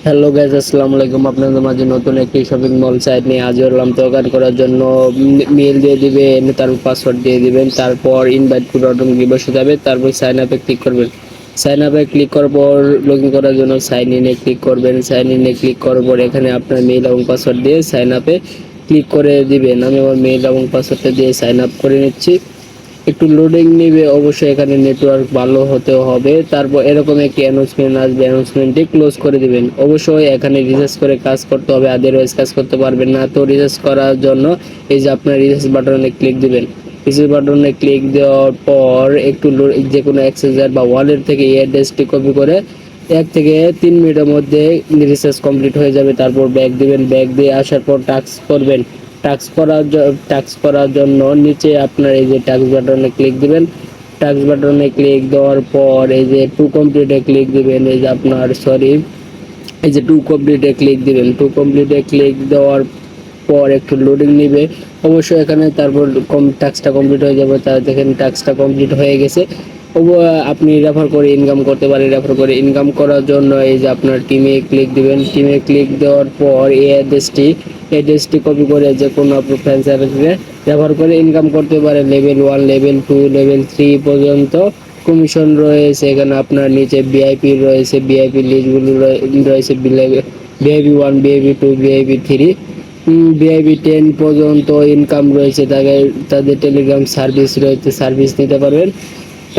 Hello guys, আসসালামু আলাইকুম। আপনাদের মাঝে নতুন একটি শপিং মল সাইট নিয়ে হাজির হলাম। তো লগ ইন করার জন্য মেল দিয়ে দিবেন, তারপর পাসওয়ার্ড দিয়ে দিবেন, তারপর ইনভাইট কোড অটোমেটিক বসে যাবে, তারপর সাইন আপে ক্লিক করবেন। সাইন আপে ক্লিক করার পর লগ ইন করার জন্য সাইন ইনে ক্লিক করবেন। সাইন ইনে ক্লিক করার পর এখানে আপনার মেল এবং পাসওয়ার্ড দিয়ে সাইন আপে ক্লিক করে দিবেন। আমি আমার মেল এবং পাসওয়ার্ডটা দিয়ে সাইন আপ করে নিচ্ছি। একটু লোডিং নেবে, অবশ্যই এখানে নেটওয়ার্ক ভালো হতে হবে। তারপর এরকম একটি অ্যানাউন্সমেন্ট আসবে, অ্যানাউন্সমেন্টটি ক্লোজ করে দিবেন। অবশ্যই এখানে রিচার্জ করে কাজ করতে হবে, আদারওয়াইজ কাজ করতে পারবেন না। তো রিচার্জ করার জন্য এই যে আপনার রিচার্জ বাটনে ক্লিক দিবেন। রিচার্জ বাটনে ক্লিক দেওয়ার পর একটু যে কোনো অ্যাক্সেসর বা ওয়ালেট থেকে এই অ্যাড্রেসটি কপি করে 1 থেকে 3 মিনিটের মধ্যে রিচার্জ কমপ্লিট হয়ে যাবে। তারপর ব্যাক দিবেন, ব্যাক দিয়ে আসার পর টাস্ক করবেন। টাস্ক করার জন্য নিচে আপনার এই যে টাস্ক বাটনে ক্লিক দিবেন। টাস্ক বাটনে ক্লিক দেওয়ার পর এই যে টু কমপ্লিটে ক্লিক দিবেন। এই যে আপনার এই যে টু কমপ্লিটে ক্লিক দিবেন। টু কমপ্লিটে ক্লিক দেওয়ার পর একটু লোডিং নিবে। অবশ্যই এখানে তারপর টাস্কটা কমপ্লিট হয়ে যাবে। তার দেখেন টাস্কটা কমপ্লিট হয়ে গেছে। আপনি রেফার করে ইনকাম করতে পারেন। রেফার করে ইনকাম করার জন্য এই যে আপনার টিমে ক্লিক দিবেন। টিমে ক্লিক দেওয়ার পর এই অ্যাড্রেসটি কপি করে যে কোনো আপনার ফ্রেন্ড সার্কেলে রেফার করে ইনকাম করতে পারেন। লেভেল 1, লেভেল 2, লেভেল 3 পর্যন্ত কমিশন রয়েছে। এখানে আপনার নিচে ভিআইপি রয়েছে, ভিআইপি লিস্টগুলো রয়েছে, ভিআইপি 1, ভিআইপি 2, ভিআইপি 3, ভিআইপি 10 পর্যন্ত ইনকাম রয়েছে। তাদের টেলিগ্রাম সার্ভিস রয়েছে, সার্ভিস নিতে পারবেন।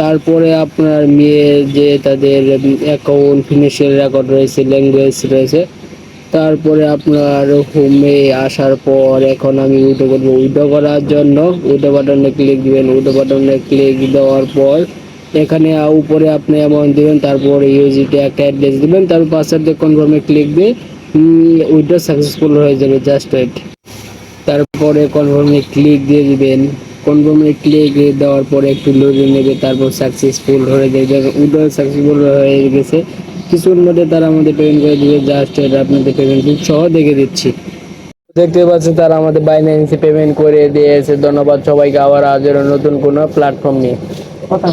তারপরে আপনার মেয়ে যে তাদের অ্যাকাউন্ট, ফিনান্সিয়াল রেকর্ড রয়েছে, ল্যাঙ্গুয়েজ রয়েছে। তারপরে আপনার হোমে আসার পর এখন আমি উইথড্র করবো। উইথড্র করার জন্য উইথড্র বাটনে ক্লিক দিবেন। উইথড্র বাটনে ক্লিক দেওয়ার পর এখানে উপরে আপনি অ্যামাউন্ট দিবেন, তারপর ইউজিটি একটা অ্যাড্রেস দিবেন, তারপর পাসওয়ার্ড দিয়ে কনফার্মে ক্লিক দিয়ে উইথড্র সাকসেসফুল হয়ে যাবে। Just wait. তারপরে কনফার্মে ক্লিক দিয়ে দিবেন। কনফার্মে ক্লিক দেওয়ার পরে একটু লোডিং নেবে, তারপর সাকসেসফুল হয়ে যাবে। উইথড্র সাকসেসফুল হয়ে গেছে। কিছুর মধ্যে তারা আমাদের পেমেন্ট করে দিবে। জাস্ট এটা আপনাদের পেমেন্ট সহ দেখে দিচ্ছি। দেখতে পাচ্ছেন তারা আমাদের বাইন্যান্সে পেমেন্ট করে দিয়েছে। ধন্যবাদ সবাইকে। আবার হাজির নতুন কোনো প্ল্যাটফর্ম নিয়ে। কথা